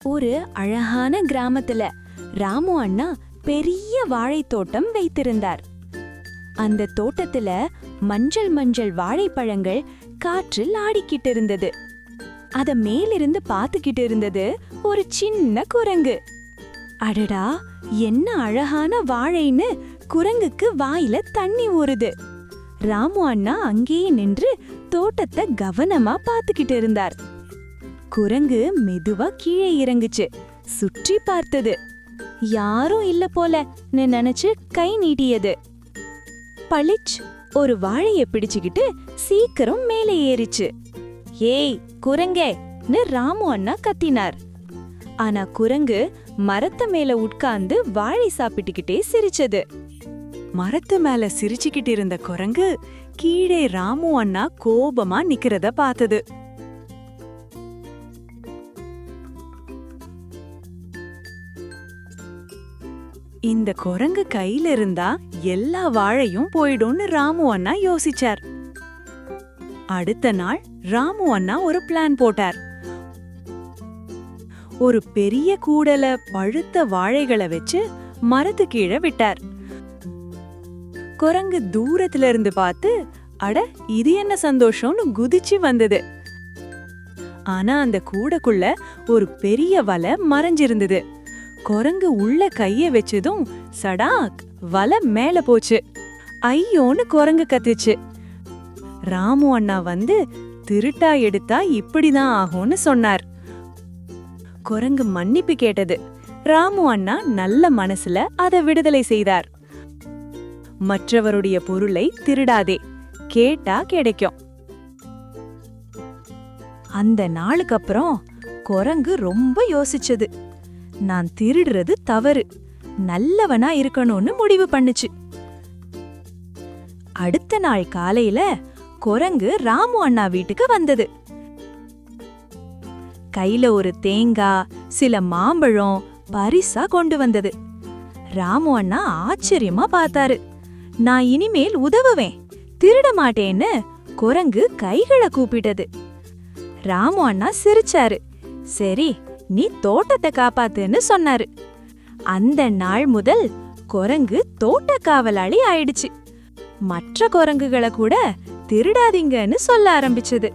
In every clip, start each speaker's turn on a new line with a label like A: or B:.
A: ஒரு அழகான கிராமத்துல ராமு அண்ணா பெரிய வாழைத்தோட்டம் வைத்திருந்தார். அந்த தோட்டத்துல மஞ்சள் மஞ்சள் வாழைப்பழங்கள் காற்றில் ஆடிக்கிட்டு இருந்தது. அத மேலிருந்து பாத்துக்கிட்டு இருந்தது ஒரு சின்ன குரங்கு. அடடா, என்ன அழகான வாழைன்னு குரங்குக்கு வாயில தண்ணி ஊறுது. ராமு அண்ணா அங்கேயே நின்று தோட்டத்தை கவனமா பாத்துக்கிட்டு இருந்தார். குரங்கு மெதுவா கீழே இறங்குச்சு. சுற்றி பார்த்தது. யாரும் இல்ல போல நினைச்சு கை நீட்டியது. பளிச் ஒரு வாழைய பிடிச்சுக்கிட்டு சீக்கிரம் மேலே ஏறிச்சு. ஏய் குரங்கே!ன்னு ராமு அண்ணா கத்தினார். ஆனா குரங்கு மரத்து மேல உட்கார்ந்து வாழை சாப்பிட்டுக்கிட்டே சிரிச்சது.
B: மரத்து மேல சிரிச்சுக்கிட்டு இருந்த குரங்கு கீழே ராமு அண்ணா கோபமா நிக்கிறத பார்த்தது. இந்த குரங்கு கையில இருந்தா எல்லா வாழையும் போயிடும்னு ராமு அண்ணா யோசிச்சார். அடுத்த நாள் ராமு அண்ணா ஒரு பிளான் போட்டார். ஒரு பெரிய கூடல பழுத்த வாழைகளை வச்சு மரத்து கீழே விட்டார். குரங்கு தூரத்துல இருந்து பார்த்து, அட இது என்ன சந்தோஷம்னு குதிச்சு வந்தது. ஆனா அந்த கூடக்குள்ள ஒரு பெரிய வலை மறைஞ்சிருந்தது. குரங்கு உள்ள கைய வச்சதும் சடாக் வலை மேல போச்சு. ஐயோன்னு குரங்கு கத்துச்சு. ராமு அண்ணா வந்து திருட்டா எடுத்தா இப்படிதான் ஆகும்னு சொன்னார். குரங்கு மன்னிப்பு கேட்டது. ராமு அண்ணா நல்ல மனசுல அதை விடுதலை செய்தார். மற்றவருடைய பொருளை திருடாதே, கேட்டா கிடைக்கும். அந்த நாளுக்கு அப்புறம் குரங்கு ரொம்ப யோசிச்சது. நான் திருடுறது தவறு, நல்லவனா இருக்கணும்னு முடிவு பண்ணுச்சு. அடுத்த நாள் காலையில குரங்கு ராமு அண்ணா வீட்டுக்கு வந்தது. கையில ஒரு தேங்காய், சில மாம்பழம் பரிசா கொண்டு வந்தது. ராமு அண்ணா ஆச்சரியமா பார்த்தாரு. நான் இனிமேல் உதவுவேன், திருட மாட்டேன்னு குரங்கு கைகளை கூப்பிட்டது. ராமு அண்ணா சிரிச்சாரு. சரி, நீ தோட்டத்தை காப்பாத்துன்னு சொன்னாரு. அந்த நாள் முதல் குரங்கு தோட்ட காவலாளி ஆயிடுச்சு. மற்ற குரங்குகளை கூட திருடாதீங்கன்னு சொல்ல ஆரம்பிச்சது.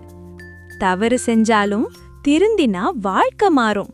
B: தவறு செஞ்சாலும் திருந்தினா வாழ்க்கை மாறும்.